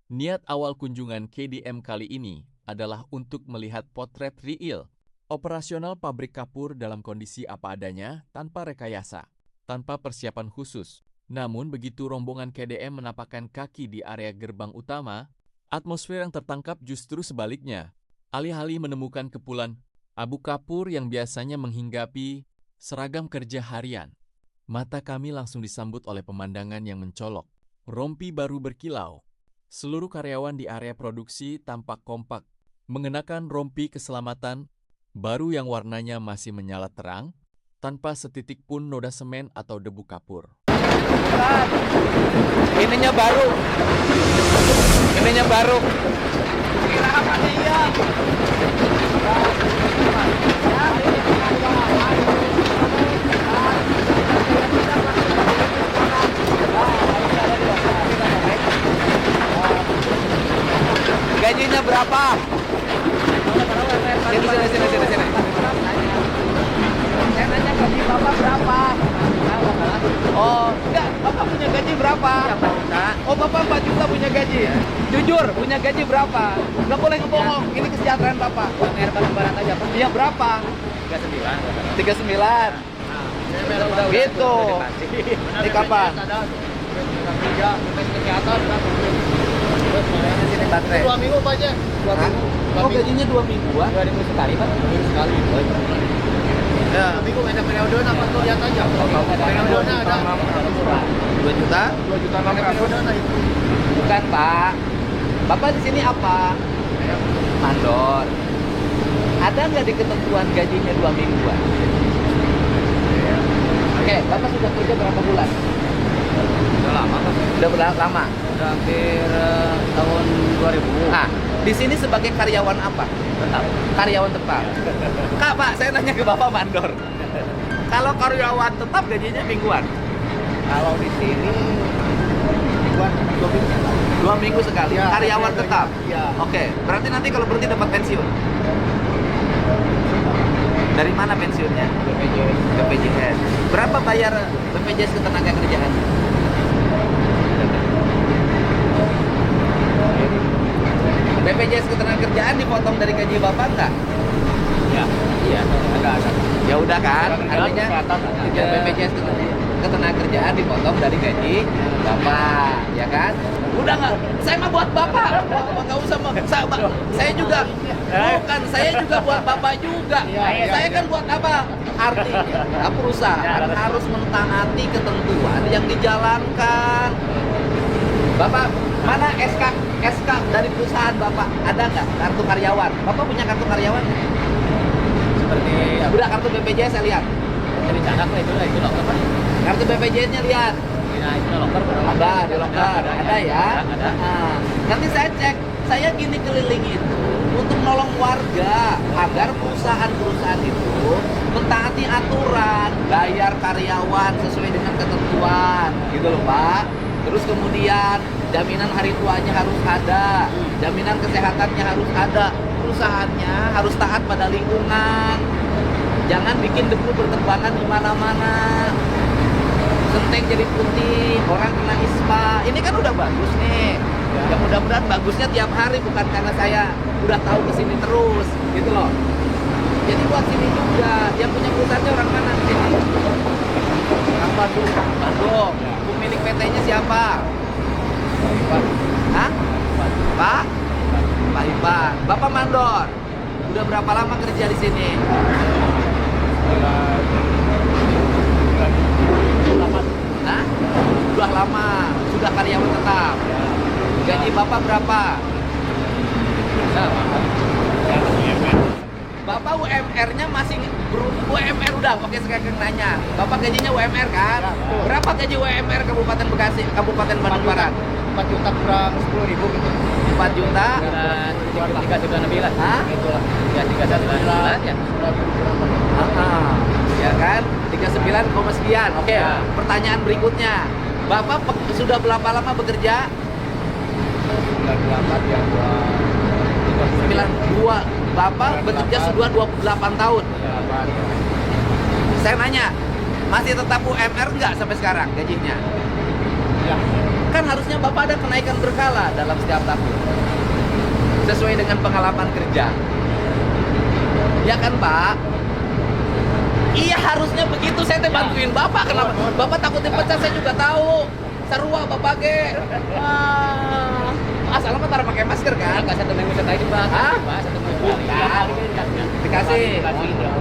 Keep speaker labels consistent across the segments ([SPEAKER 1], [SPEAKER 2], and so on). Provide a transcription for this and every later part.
[SPEAKER 1] Niat awal kunjungan KDM kali ini adalah untuk melihat potret real, operasional pabrik kapur dalam kondisi apa adanya tanpa rekayasa, tanpa persiapan khusus. Namun begitu rombongan KDM menapakkan kaki di area gerbang utama, atmosfer yang tertangkap justru sebaliknya. Alih-alih menemukan kepulan abu kapur yang biasanya menghinggapi seragam kerja harian, mata kami langsung disambut oleh pemandangan yang mencolok. Rompi baru berkilau. Seluruh karyawan di area produksi tampak kompak, mengenakan rompi keselamatan baru yang warnanya masih menyala terang, tanpa setitik pun noda semen atau debu kapur.
[SPEAKER 2] Ininya baru. Kira apa dia? Gajinya berapa? Sini. Saya nanya gaji Bapak berapa? Oh, enggak, Bapak punya gaji berapa? 4 juta. Oh, Bapak 4 juta punya gaji? Jujur, punya gaji berapa? Nggak boleh ngebohong, ini kesejahteraan Bapak.
[SPEAKER 3] UMR barang-barang aja, Pak.
[SPEAKER 2] Iya, berapa?
[SPEAKER 3] 39.
[SPEAKER 2] 39.
[SPEAKER 3] Udah,
[SPEAKER 2] Gitu. Ini kapan?
[SPEAKER 3] Ada kerja, kesehatan,
[SPEAKER 2] Sini baterai.
[SPEAKER 3] 2 minggu Pak aja. 2
[SPEAKER 2] Hah?
[SPEAKER 3] minggu.
[SPEAKER 2] Oh, gajinya 2 mingguan?
[SPEAKER 3] 2 minggu sekali, Pak. 2 minggu sekali.
[SPEAKER 2] Ya.
[SPEAKER 3] 2 minggu ada periode apa tuh lihat aja. Periodenya ada
[SPEAKER 2] 2 juta?
[SPEAKER 3] 2 juta ada periode itu.
[SPEAKER 2] Bukan, Pak. Bapak di sini apa? Mandor. Ada nggak di ketentuan gajinya 2 mingguan? Oke, Bapak sudah kerja berapa bulan?
[SPEAKER 3] Udah lama, Pak.
[SPEAKER 2] Udah lama.
[SPEAKER 3] Udah hampir tahun 2000.
[SPEAKER 2] Nah, di sini sebagai karyawan apa?
[SPEAKER 3] Tetap.
[SPEAKER 2] Karyawan tetap. Kak, Pak, saya nanya ke Bapak mandor. Kalau karyawan tetap gajinya mingguan?
[SPEAKER 3] Kalau di sini mingguan 2 minggu.
[SPEAKER 2] 2 minggu sekali.
[SPEAKER 3] Ya,
[SPEAKER 2] Karyawan
[SPEAKER 3] ya,
[SPEAKER 2] tetap.
[SPEAKER 3] ya.
[SPEAKER 2] Oke, berarti nanti kalau berhenti dapat pensiun. Dari mana pensiunnya?
[SPEAKER 3] BPJS.
[SPEAKER 2] BPJS. Berapa bayar BPJS ketenagakerjaan? BPJS ketenagakerjaan dipotong dari gaji Bapak enggak?
[SPEAKER 3] Ya, iya, ada.
[SPEAKER 2] Ya udah kan,
[SPEAKER 3] Ketenagakerjaan,
[SPEAKER 2] artinya
[SPEAKER 3] kesehatan ada.
[SPEAKER 2] BPJS ketenagakerjaan dipotong dari gaji Bapak, ya kan? Udah nggak? Saya mah buat Bapak, nggak usah saya juga bukan, saya juga buat Bapak juga. Saya kan buat apa? Artinya perusahaan harus mentaati ketentuan yang dijalankan. Bapak, mana SK dari perusahaan Bapak? Ada nggak kartu karyawan? Bapak punya kartu karyawan?
[SPEAKER 3] Seperti
[SPEAKER 2] Udah kartu BPJS saya lihat.
[SPEAKER 3] dari canak lah itu loker, Pak.
[SPEAKER 2] Kartu BPJS-nya lihat.
[SPEAKER 3] Nah, itu loker
[SPEAKER 2] Ada di loker, ada ya.
[SPEAKER 3] Ada.
[SPEAKER 2] Nah, nanti saya cek, saya gini keliling itu untuk menolong warga agar perusahaan-perusahaan itu mentaati aturan, bayar karyawan sesuai dengan ketentuan, gitu loh Pak. Terus kemudian jaminan hari tuanya harus ada, jaminan kesehatannya harus ada, perusahaannya harus taat pada lingkungan. Jangan bikin debu berterbangan di mana-mana. Genteng jadi putih, orang kena ispa. Ini kan udah bagus nih. Ya mudah-mudahan bagusnya tiap hari, bukan karena saya udah tahu kesini terus, gitu loh. Jadi buat sini juga. Yang punya perusahaannya orang mana? Sini. Orang Bandung. Bandung. Pemilik PT-nya siapa? Hah? Pak? Pak Ipan. Bapak mandor. Udah berapa lama kerja di sini? Hah? Sudah lama, sudah karyawan tetap. Gaji Bapak berapa? Bapak UMR-nya masih UMR udah, oke sekarang nanya. Bapak gajinya UMR kan? Berapa gaji UMR Kabupaten Bekasi, Kabupaten Bandung Barat?
[SPEAKER 3] 4 juta kurang 10.000 gitu.
[SPEAKER 2] 4 juta?
[SPEAKER 3] 3,9.
[SPEAKER 2] Hah?
[SPEAKER 3] Itulah. Ya 3,9 ya.
[SPEAKER 2] Ya kan? 39, sekian. Oke.
[SPEAKER 3] Ya.
[SPEAKER 2] Pertanyaan berikutnya. Bapak sudah berapa lama bekerja?
[SPEAKER 3] 98 ya
[SPEAKER 2] 92. Bapak bekerja sudah 28 tahun. Saya nanya, masih tetap UMR nggak sampai sekarang gajinya?
[SPEAKER 3] Ya.
[SPEAKER 2] Kan kan harusnya Bapak ada kenaikan berkala dalam setiap tahun. Sesuai dengan pengalaman kerja. Ya kan Pak? Iya harusnya begitu, saya teh bantuin Bapak. Kenapa? Bapak takut dipecat, saya juga tahu. Sarua Bapak ge. Wah. Asal mah tara pakai masker kan?
[SPEAKER 3] Enggak satu minggu sekali Pak.
[SPEAKER 2] Hah?
[SPEAKER 3] Pak, satu minggu
[SPEAKER 2] Bukan. Dikasih.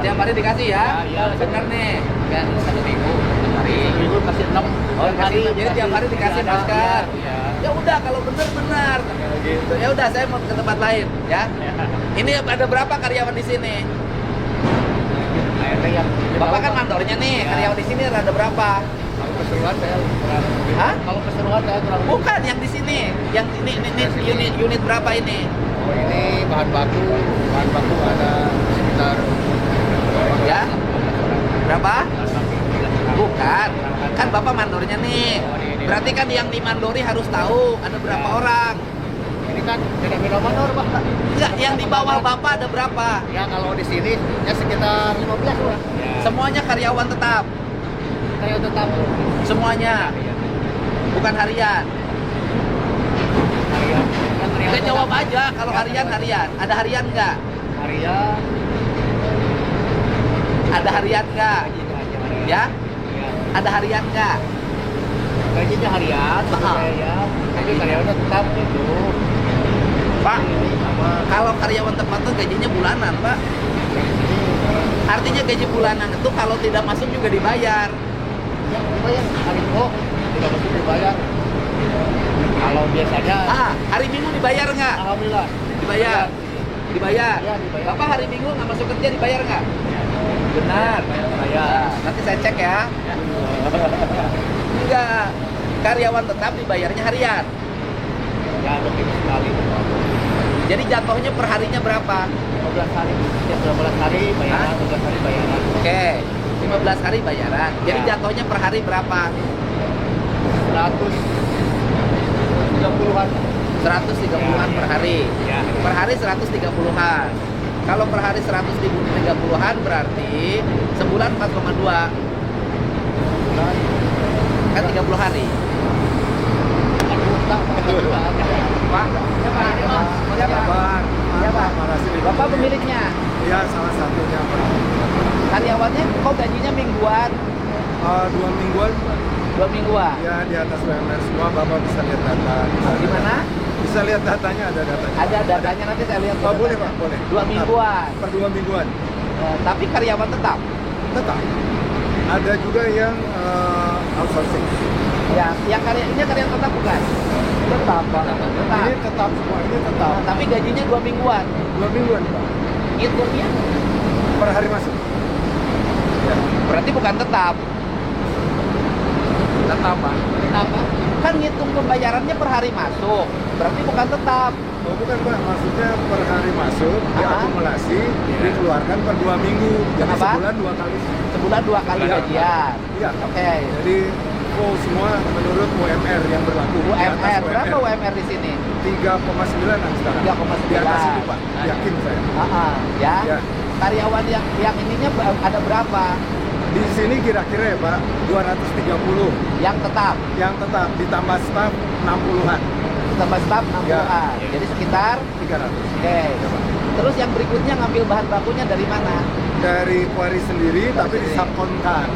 [SPEAKER 2] Tiap hari dikasih ya?
[SPEAKER 3] Iya,
[SPEAKER 2] Bener nih.
[SPEAKER 3] Kan satu minggu. Hari minggu kasih 6.
[SPEAKER 2] Oh, kasih. Jadi tiap hari dikasih masker.
[SPEAKER 3] Iya.
[SPEAKER 2] Ya udah kalau benar.
[SPEAKER 3] Gitu.
[SPEAKER 2] Ya udah saya mau ke tempat lain ya. Ini ada berapa karyawan di sini?
[SPEAKER 3] Akhirnya yang
[SPEAKER 2] Bapak kan mandornya nih,
[SPEAKER 3] Ya.
[SPEAKER 2] karyawan di sini ada berapa?
[SPEAKER 3] Kalau keseruan saya kurang.
[SPEAKER 2] Hah?
[SPEAKER 3] Kalau keseruan saya kurang.
[SPEAKER 2] Bukan yang di sini. Yang ini unit berapa ini?
[SPEAKER 3] Oh, ini bahan baku ada sekitar
[SPEAKER 2] Ya? Berapa? Bukan. Kan Bapak mandornya nih. Berarti kan yang dimandori harus tahu ada berapa orang.
[SPEAKER 3] Ini kan beda-beda manor, Pak.
[SPEAKER 2] Enggak, yang di bawah Bapak ada berapa?
[SPEAKER 3] Ya kalau di sini ya sekitar 15 Pak. Ya.
[SPEAKER 2] Semuanya karyawan tetap.
[SPEAKER 3] Saya tetap
[SPEAKER 2] Semuanya. Bukan harian.
[SPEAKER 3] harian. Kan harian
[SPEAKER 2] Kita jawab
[SPEAKER 3] tetap.
[SPEAKER 2] aja kalau harian. Ada harian nggak?
[SPEAKER 3] Harian.
[SPEAKER 2] Ada harian nggak?
[SPEAKER 3] Gitu aja harian.
[SPEAKER 2] Ya?
[SPEAKER 3] Ya.
[SPEAKER 2] Ada harian nggak?
[SPEAKER 3] Gajinya harian,
[SPEAKER 2] Mahal.
[SPEAKER 3] ya. Tapi karyawannya tetap gitu.
[SPEAKER 2] Pak,
[SPEAKER 3] Ini sama
[SPEAKER 2] kalau karyawan tempat tuh gajinya bulanan, Pak. Artinya gaji bulanan itu kalau tidak masuk juga dibayar.
[SPEAKER 3] yang dibayar hari oh tidak mesti dibayar. Kalau biasanya
[SPEAKER 2] Hari Minggu dibayar nggak?
[SPEAKER 3] alhamdulillah
[SPEAKER 2] Dibayar. Dibayar.
[SPEAKER 3] Iya, dibayar.
[SPEAKER 2] Bapak hari Minggu nggak masuk kerja dibayar nggak? Benar.
[SPEAKER 3] Bayar.
[SPEAKER 2] Nanti saya cek ya. Enggak. Karyawan tetap dibayarnya harian.
[SPEAKER 3] Ya lebih sekali.
[SPEAKER 2] Jadi jatuhnya per harinya berapa?
[SPEAKER 3] 15 hari, setiap 12 hari bayaran, 12 hari bayaran.
[SPEAKER 2] Oke. 15 hari bayaran. Jadi
[SPEAKER 3] Ya.
[SPEAKER 2] jatuhnya per hari berapa?
[SPEAKER 3] 130-an.
[SPEAKER 2] 130-an per hari.
[SPEAKER 3] Ya.
[SPEAKER 2] Per hari 130-an. Kalau per hari 130-an berarti sebulan 4,2.
[SPEAKER 3] Bulan.
[SPEAKER 2] Kan 30 hari.
[SPEAKER 3] Aduh, tak,
[SPEAKER 2] Pak, Siapa? Bapak pemiliknya.
[SPEAKER 4] Iya, salah satunya Pak.
[SPEAKER 2] Karyawannya kok gajinya mingguan?
[SPEAKER 4] 2 mingguan,
[SPEAKER 2] 2 mingguan.
[SPEAKER 4] ya di atas UMR semua, Bapak bisa lihat data.
[SPEAKER 2] Di mana?
[SPEAKER 4] Bisa lihat datanya, ada datanya.
[SPEAKER 2] Ada datanya, nanti saya lihat.
[SPEAKER 4] Oh, boleh Pak, boleh.
[SPEAKER 2] 2 mingguan.
[SPEAKER 4] Per 2 mingguan.
[SPEAKER 2] Tapi karyawan tetap.
[SPEAKER 4] Tetap. Ada juga yang outsourcing.
[SPEAKER 2] Ya, yang ini karyawan tetap bukan? Tetap, Pak. Tetap.
[SPEAKER 4] Ini tetap semua, ini tetap.
[SPEAKER 2] Tapi gajinya 2 mingguan.
[SPEAKER 4] 2 mingguan Pak.
[SPEAKER 2] Hitungnya
[SPEAKER 4] Per hari masuk. Ya.
[SPEAKER 2] berarti bukan tetap.
[SPEAKER 4] Tetap Pak.
[SPEAKER 2] Kenapa? Kan ngitung pembayarannya per hari masuk. Berarti bukan tetap.
[SPEAKER 4] Oh bukan Pak, maksudnya per hari masuk, diakumulasi, dikeluarkan per 2 minggu. Jadi
[SPEAKER 2] Kenapa?
[SPEAKER 4] sebulan 2 kali.
[SPEAKER 2] Sebulan 2 kali
[SPEAKER 4] Iya.
[SPEAKER 2] gajian.
[SPEAKER 4] Iya.
[SPEAKER 2] Oke.
[SPEAKER 4] Jadi semua menurut UMR yang berlaku. Di atas
[SPEAKER 2] UMR, berapa UMR di sini?
[SPEAKER 4] 3,9 sekarang.
[SPEAKER 2] 3,9.
[SPEAKER 4] Di atas itu Pak, yakin saya.
[SPEAKER 2] Ya.
[SPEAKER 4] Ya.
[SPEAKER 2] Karyawan yang ininya ada berapa?
[SPEAKER 4] Di sini kira-kira ya Pak, 230
[SPEAKER 2] Yang tetap,
[SPEAKER 4] yang tetap, ditambah staf 60-an,
[SPEAKER 2] tambah staf 60-an.
[SPEAKER 4] Ya.
[SPEAKER 2] Jadi sekitar
[SPEAKER 4] 300.
[SPEAKER 2] oke. Terus yang berikutnya ngambil bahan bakunya dari mana?
[SPEAKER 4] Dari kuari sendiri, tapi
[SPEAKER 2] sendiri.
[SPEAKER 4] disubkonkan.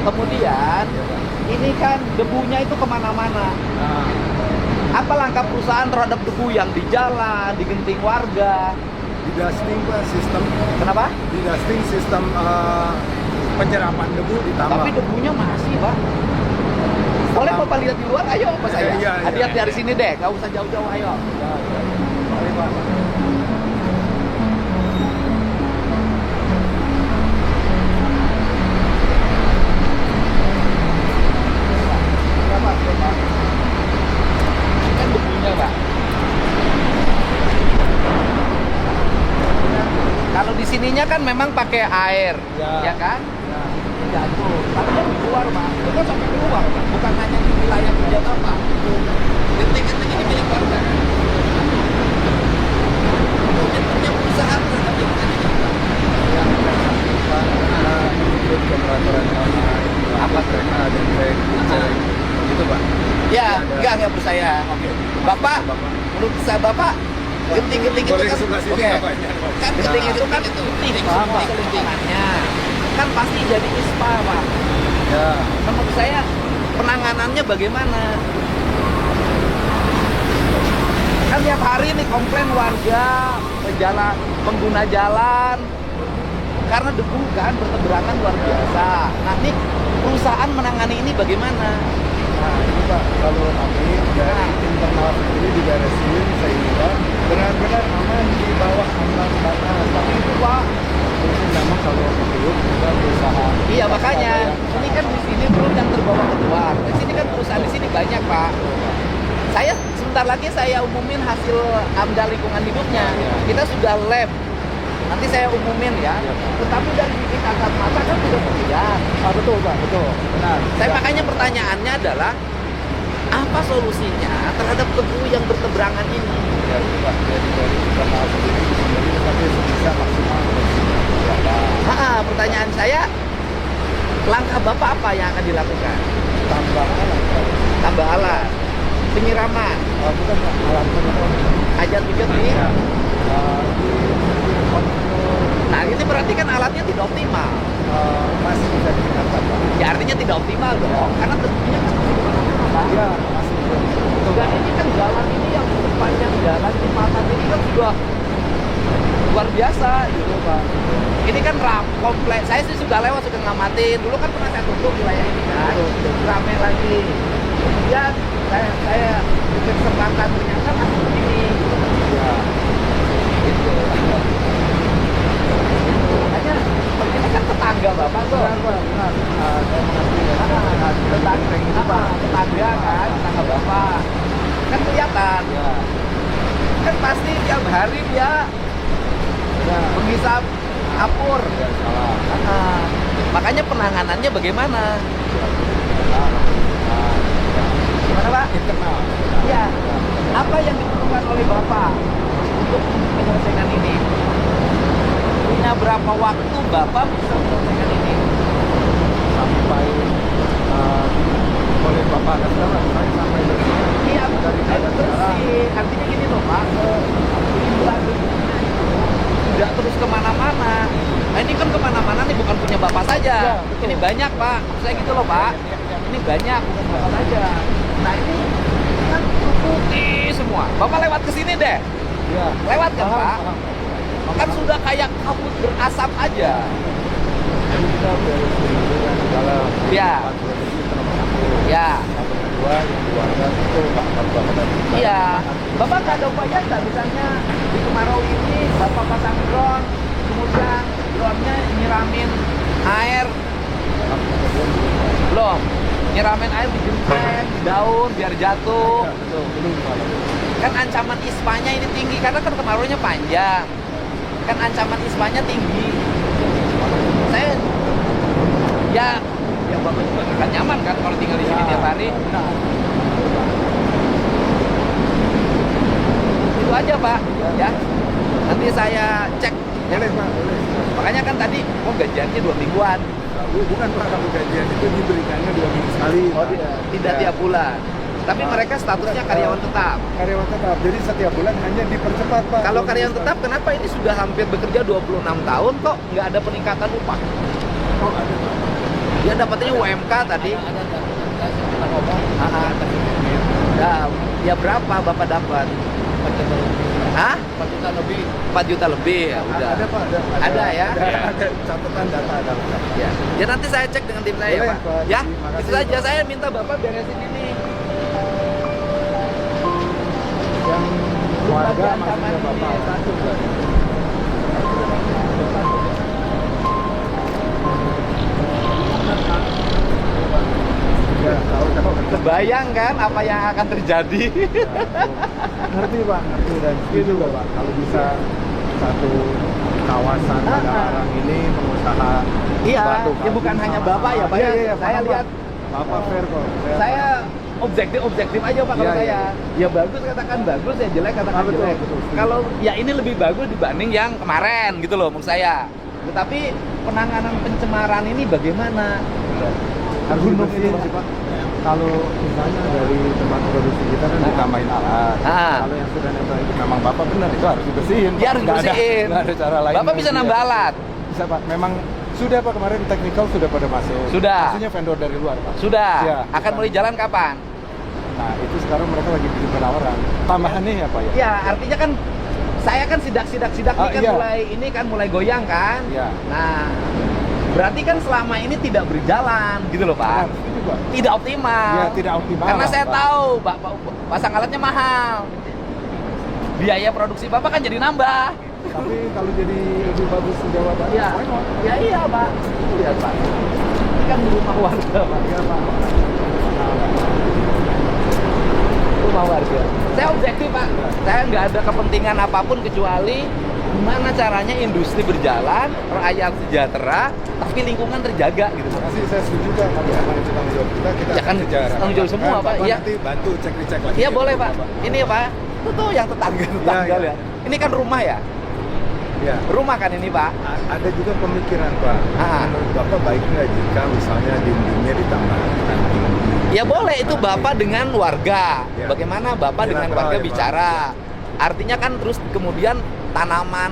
[SPEAKER 2] Kemudian
[SPEAKER 4] Ya, Pak.
[SPEAKER 2] ini kan debunya itu kemana-mana.
[SPEAKER 4] Nah,
[SPEAKER 2] Apa langkah perusahaan terhadap debu yang di jalan, di genting warga?
[SPEAKER 4] di dusting Pak, sistem
[SPEAKER 2] Kenapa?
[SPEAKER 4] di dusting sistem penyerapan debu ditambah.
[SPEAKER 2] Tapi debunya masih, Pak. Boleh Bapak lihat di luar? Ayo, Pak saya.
[SPEAKER 4] Iya, iya.
[SPEAKER 2] Lihat dari sini deh, nggak usah jauh-jauh, ayo.
[SPEAKER 4] Mari Pak.
[SPEAKER 2] Kan debunya, Pak. Kalau di sininya kan memang pakai air,
[SPEAKER 4] Ya.
[SPEAKER 2] ya kan? Jatuh. Tapi kan di luar, Pak. Itu kan sampai keluar, Pak. Bukan hanya di wilayah kerja Bapak. Genting-genting ini milik warga. Mungkin punya perusahaan terhadap lingkungan ini.
[SPEAKER 4] Ikut ke peraturan online,
[SPEAKER 2] Apa?
[SPEAKER 4] ada cek, gitu Pak.
[SPEAKER 2] Ya, enggak Bapak genting-genting itu
[SPEAKER 4] Boleh
[SPEAKER 2] kan,
[SPEAKER 4] sebelah sini
[SPEAKER 2] oke.
[SPEAKER 4] nggak banyak, Pak?
[SPEAKER 2] Kan genting itu kan putih semua lingkungannya. Kan pasti jadi ISPA, Pak.
[SPEAKER 4] Ya.
[SPEAKER 2] Menurut saya penanganannya bagaimana? Kan tiap hari nih komplain warga pengguna jalan karena debu kan berteberangan luar biasa. Nah, ini perusahaan menangani ini bagaimana?
[SPEAKER 4] Nah, ini Pak, kalau kami dari internal sendiri diberesin sehingga benar-benar aman di bawah ambang batas.
[SPEAKER 2] Itu, Pak.
[SPEAKER 4] Mungkin memang kalau itu kita berusaha.
[SPEAKER 2] Iya, makanya ini kan di sini belum yang terbawa keluar. Di sini kan perusahaan di sini banyak, Pak. Saya sebentar lagi saya umumin hasil AMDAL lingkungan hidupnya. Kita sudah lab. Nanti saya umumin ya. Tetapi dari sisi kasat mata kan sudah terlihat.
[SPEAKER 4] Betul Pak, betul. Benar.
[SPEAKER 2] Saya makanya pertanyaannya adalah apa solusinya terhadap debu yang berteberangan ini?
[SPEAKER 4] Ya, itu Pak. Jadi dari internal sendiri sendiri tapi bisa maksimal.
[SPEAKER 2] Pertanyaan saya, langkah Bapak apa yang akan dilakukan?
[SPEAKER 4] Tambah alat.
[SPEAKER 2] Tambah alat, penyiraman,
[SPEAKER 4] Bukan Pak, alat penyerang.
[SPEAKER 2] ajar pijat nih.
[SPEAKER 4] Ya. Di kontrol
[SPEAKER 2] Nah, ini berarti kan alatnya tidak optimal.
[SPEAKER 4] masih bisa ditingkatkan Pak.
[SPEAKER 2] Ya artinya tidak optimal dong, karena debunya kan masih kemana-mana, Pak.
[SPEAKER 4] Ya, masih betul.
[SPEAKER 2] Dan ini kan jalan ini yang sepanjang jalan jembatan ini kan sudah luar biasa gitu, Pak. Ini kan kompleks. Saya sih sudah lewat, sudah ngamatin. Dulu kan pernah saya tutup wilayah ini kan, ramai lagi. Kemudian saya bikin kesempatan ternyata masih begini.
[SPEAKER 4] Ya.
[SPEAKER 2] Gitu. Makanya ini kan tetangga Bapak tuh.
[SPEAKER 4] Benar Pak, benar. Saya mengerti ya.
[SPEAKER 2] Tetangga kan, tetangga Bapak. Kan kelihatan.
[SPEAKER 4] Ya.
[SPEAKER 2] Kan pasti tiap hari dia
[SPEAKER 4] Ya.
[SPEAKER 2] menghisap kapur.
[SPEAKER 4] Ya, salah.
[SPEAKER 2] Makanya penanganannya bagaimana? Gimana Pak?
[SPEAKER 4] Internal.
[SPEAKER 2] Iya. Apa yang dibutuhkan oleh Bapak untuk menyelesaikan ini? Punya berapa waktu Bapak bisa menyelesaikan ini?
[SPEAKER 4] Sampai boleh Bapak kasih tahu saya sampai bersih.
[SPEAKER 2] Iya,
[SPEAKER 4] Dari
[SPEAKER 2] air bersih. Artinya gini loh Pak, limbah debunya itu tidak terus kemana-mana. Nah ini kan kemana-mana nih bukan punya Bapak saja.
[SPEAKER 4] Ya, betul.
[SPEAKER 2] Ini banyak Pak, saya gitu loh Pak. Ini banyak, bukan Bapak saja. Nah ini kan putih semua. Bapak lewat ke sini deh.
[SPEAKER 4] Ya.
[SPEAKER 2] Lewat kan
[SPEAKER 4] Paham,
[SPEAKER 2] Pak?
[SPEAKER 4] paham.
[SPEAKER 2] Kan sudah kayak kabut berasap aja.
[SPEAKER 4] Jadi kita beresin dulu yang di dalam.
[SPEAKER 2] Ya.
[SPEAKER 4] Bersih itu nomor 1.
[SPEAKER 2] Ya.
[SPEAKER 4] Yang kedua yang keluarga itu Pak Bapak dan
[SPEAKER 2] Iya. Bapak nggak ada upaya nggak misalnya di kemarau ini Bapak pasang drone, kemudian drone-nya nyiramin air, belum? Nyiramin air di genset, di daun biar jatuh.
[SPEAKER 4] betul belum Pak.
[SPEAKER 2] Kan ancaman ISPA-nya ini tinggi karena kan kemaraunya panjang. Kan ancaman ISPA-nya tinggi. Saya ya Bapak juga nggak akan nyaman kan kalau tinggal di sini tiap hari.
[SPEAKER 4] Nah,
[SPEAKER 2] Itu aja Pak, ya. Nanti saya cek.
[SPEAKER 4] boleh Pak, boleh.
[SPEAKER 2] Makanya kan tadi, gajiannya 2 mingguan.
[SPEAKER 4] Bukan Pak, kalau gajian itu diberikannya 2 minggu sekali. Pak.
[SPEAKER 2] Tidak
[SPEAKER 4] Ya.
[SPEAKER 2] tiap bulan. Tapi mereka statusnya karyawan tetap.
[SPEAKER 4] Karyawan tetap. Jadi setiap bulan hanya dipercepat Pak.
[SPEAKER 2] Kalau karyawan tetap, kenapa ini sudah hampir bekerja 26 tahun kok nggak ada peningkatan upah?
[SPEAKER 4] Oh, ada Pak.
[SPEAKER 2] Dia dapatnya UMK tadi.
[SPEAKER 4] Kita ngomong.
[SPEAKER 2] Ya berapa Bapak dapat?
[SPEAKER 4] 4 juta lebih.
[SPEAKER 2] Hah?
[SPEAKER 4] 4 juta lebih.
[SPEAKER 2] 4 juta lebih ya udah.
[SPEAKER 4] Ada Pak, ada.
[SPEAKER 2] Ada ya?
[SPEAKER 4] Ada catatan data ada.
[SPEAKER 2] Ya. Ya nanti saya cek dengan tim saya
[SPEAKER 4] Boleh,
[SPEAKER 2] Pak.
[SPEAKER 4] Pak.
[SPEAKER 2] Ya,
[SPEAKER 4] Terima kasih,
[SPEAKER 2] itu saja.
[SPEAKER 4] Pak.
[SPEAKER 2] Saya minta Bapak beresin ini.
[SPEAKER 4] Yang warga
[SPEAKER 2] Bagian taman
[SPEAKER 4] maksudnya Bapak.
[SPEAKER 2] ini, satu.
[SPEAKER 4] Ya, tahu.
[SPEAKER 2] Kebayang kan apa yang akan terjadi?
[SPEAKER 4] Ngerti Pak, ngerti dan setuju juga Pak. Kalau bisa satu kawasan Padalarang ini pengusaha
[SPEAKER 2] Iya,
[SPEAKER 4] batu
[SPEAKER 2] ya bukan hanya Bapak ya Pak.
[SPEAKER 4] Iya, iya,
[SPEAKER 2] Saya
[SPEAKER 4] paham,
[SPEAKER 2] lihat
[SPEAKER 4] Pak. Bapak fair kok. Fair,
[SPEAKER 2] saya
[SPEAKER 4] Pak.
[SPEAKER 2] objektif aja Pak kalau
[SPEAKER 4] Iya,
[SPEAKER 2] saya.
[SPEAKER 4] iya.
[SPEAKER 2] Ya bagus katakan bagus, ya jelek katakan
[SPEAKER 4] Betul,
[SPEAKER 2] jelek.
[SPEAKER 4] betul.
[SPEAKER 2] Kalau ya ini lebih bagus dibanding yang kemarin gitu loh menurut saya. Tetapi penanganan pencemaran ini bagaimana?
[SPEAKER 4] Harus
[SPEAKER 2] Gunung
[SPEAKER 4] dibersihin
[SPEAKER 2] ini,
[SPEAKER 4] sih Pak. kalau misalnya dari tempat produksi kita kan ditambahin alat. Kalau yang sudah nempel itu memang Bapak benar itu harus dibersihin.
[SPEAKER 2] Ya harus dibersihin.
[SPEAKER 4] Nggak ada cara lain.
[SPEAKER 2] Bapak bisa nambah alat.
[SPEAKER 4] Bisa Pak. Memang sudah Pak, kemarin teknikal sudah pada masuk.
[SPEAKER 2] Sudah.
[SPEAKER 4] Maksudnya vendor dari luar Pak.
[SPEAKER 2] Sudah.
[SPEAKER 4] Ya,
[SPEAKER 2] akan mulai jalan kapan?
[SPEAKER 4] Nah itu sekarang mereka lagi bikin penawaran. Tambahannya ya Pak ya?
[SPEAKER 2] Ya artinya kan saya kan sidak nih kan
[SPEAKER 4] iya.
[SPEAKER 2] mulai goyang kan.
[SPEAKER 4] Iya.
[SPEAKER 2] Nah berarti kan selama ini tidak berjalan gitu loh Pak.
[SPEAKER 4] Nah, setuju, Pak.
[SPEAKER 2] Tidak optimal.
[SPEAKER 4] Ya tidak optimal.
[SPEAKER 2] Karena
[SPEAKER 4] lah,
[SPEAKER 2] saya
[SPEAKER 4] Pak.
[SPEAKER 2] tahu Bapak pasang alatnya mahal. Biaya produksi Bapak kan jadi nambah.
[SPEAKER 4] Tapi kalau jadi lebih bagus di Jawa Barat,
[SPEAKER 2] Iya.
[SPEAKER 4] why not?
[SPEAKER 2] Ya iya Pak. Lihat Pak. Ini kan rumah warga Pak.
[SPEAKER 4] Iya Pak.
[SPEAKER 2] Rumah warga. Saya objektif Pak. Saya nggak ada kepentingan apapun kecuali gimana caranya industri berjalan, rakyat sejahtera, tapi lingkungan terjaga gitu Pak.
[SPEAKER 4] Masih saya setuju Pak, kalau memang itu tanggung jawab kita
[SPEAKER 2] Ya kan
[SPEAKER 4] kejar.
[SPEAKER 2] tanggung jawab semua, Pak.
[SPEAKER 4] Bapak
[SPEAKER 2] Iya.
[SPEAKER 4] nanti bantu cek-cek lagi.
[SPEAKER 2] Iya boleh Pak. Ini ya Pak. Itu tuh yang tetangga
[SPEAKER 4] Iya.
[SPEAKER 2] ya. Ini kan rumah ya.
[SPEAKER 4] Ya.
[SPEAKER 2] Rumah kan ini Pak.
[SPEAKER 4] Ada juga pemikiran Pak. Menurut Bapak baik nggak jika misalnya dindingnya ditambahkan tinggi?
[SPEAKER 2] Ya boleh, itu Bapak dengan warga.
[SPEAKER 4] Ya.
[SPEAKER 2] Bagaimana Bapak dengan
[SPEAKER 4] Bilateral
[SPEAKER 2] warga
[SPEAKER 4] ya, Pak.
[SPEAKER 2] bicara. Artinya kan terus kemudian tanaman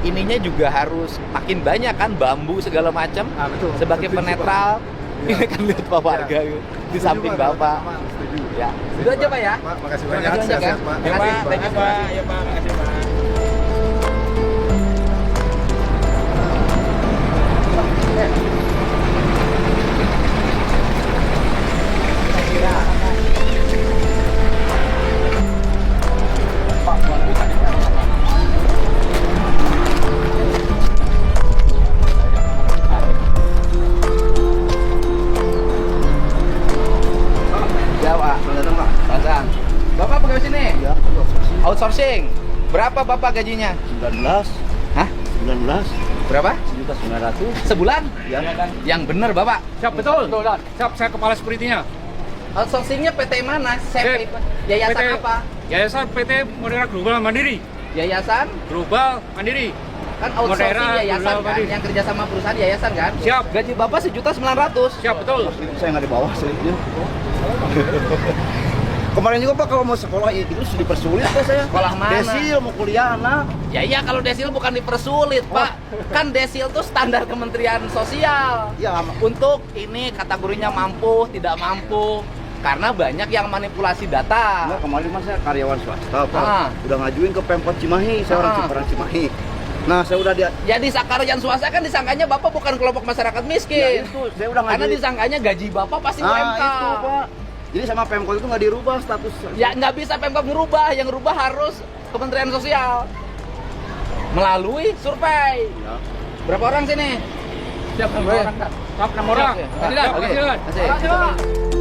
[SPEAKER 2] ininya juga harus makin banyak kan, bambu segala macam
[SPEAKER 4] Betul.
[SPEAKER 2] sebagai
[SPEAKER 4] Setuju,
[SPEAKER 2] penetral.
[SPEAKER 4] Pak.
[SPEAKER 2] Ini kan lihat Pak warga di
[SPEAKER 4] Setuju,
[SPEAKER 2] samping
[SPEAKER 4] Pak,
[SPEAKER 2] Bapak.
[SPEAKER 4] sama-sama, setuju.
[SPEAKER 2] Ya,
[SPEAKER 4] Setuju,
[SPEAKER 2] itu aja Pak ya.
[SPEAKER 4] Pak, makasih
[SPEAKER 2] Terima
[SPEAKER 4] banyak.
[SPEAKER 2] kasih banyak, ya.
[SPEAKER 4] Sehat-sehat, Pak.
[SPEAKER 2] Terima kasih. Thank you, Pak.
[SPEAKER 3] Ya Pak, makasih Pak.
[SPEAKER 2] Ya Pak, pasang. Bapak pegawai sini?
[SPEAKER 3] Ya,
[SPEAKER 2] Outsourcing. Berapa Bapak gajinya?
[SPEAKER 3] 19.
[SPEAKER 2] Hah?
[SPEAKER 3] 19.
[SPEAKER 2] Berapa?
[SPEAKER 3] 1.900.000.
[SPEAKER 2] Sebulan?
[SPEAKER 3] Ya kan.
[SPEAKER 2] Yang benar Bapak.
[SPEAKER 5] Siap, betul. Siap, saya kepala security-nya.
[SPEAKER 2] Outsourcingnya PT mana?
[SPEAKER 5] PT.
[SPEAKER 2] Yayasan
[SPEAKER 5] PT.
[SPEAKER 2] apa?
[SPEAKER 5] Yayasan PT Modera Global Mandiri.
[SPEAKER 2] Yayasan
[SPEAKER 5] Global Mandiri.
[SPEAKER 2] kan outsourcing
[SPEAKER 5] Modera,
[SPEAKER 2] yayasan
[SPEAKER 5] Global
[SPEAKER 2] kan,
[SPEAKER 5] Mandiri.
[SPEAKER 2] yang kerja sama perusahaan yayasan kan.
[SPEAKER 5] Siap.
[SPEAKER 2] Gaji Bapak 1.900.000.
[SPEAKER 5] Siap, betul.
[SPEAKER 3] Itu saya nggak di bawah selipnya. Kemarin juga Pak kalau mau sekolah itu sudah dipersulit Pak saya.
[SPEAKER 2] Sekolah mana?
[SPEAKER 3] Desil mau kuliah anak.
[SPEAKER 2] Ya iya, kalau desil bukan dipersulit Pak. Kan desil tuh standar Kementerian Sosial.
[SPEAKER 3] Ya,
[SPEAKER 2] Untuk ini kategorinya mampu, tidak mampu. Karena banyak yang manipulasi data.
[SPEAKER 3] enggak, kemarin mas saya karyawan swasta Pak.
[SPEAKER 2] Ah.
[SPEAKER 3] Udah ngajuin ke Pemkot Cimahi, saya orang
[SPEAKER 2] Ah.
[SPEAKER 3] Cimahi. Nah, saya udah
[SPEAKER 2] Jadi sakaryan swasta kan disangkanya Bapak bukan kelompok masyarakat
[SPEAKER 3] ya
[SPEAKER 2] miskin.
[SPEAKER 3] itu saya udah
[SPEAKER 2] Karena
[SPEAKER 3] ngajuin.
[SPEAKER 2] disangkanya gaji Bapak pasti UMK.
[SPEAKER 3] itu Pak. Jadi sama Pemkot itu nggak dirubah status.
[SPEAKER 2] Ya nggak bisa Pemkot ngerubah, yang ngerubah harus Kementerian Sosial melalui survei.
[SPEAKER 3] Ya.
[SPEAKER 2] Berapa orang sini?
[SPEAKER 5] Siap, 6 orang. Siap, 6 orang.
[SPEAKER 2] Siap,
[SPEAKER 5] Tidak,
[SPEAKER 2] Oke.
[SPEAKER 5] silakan.
[SPEAKER 2] Kasih.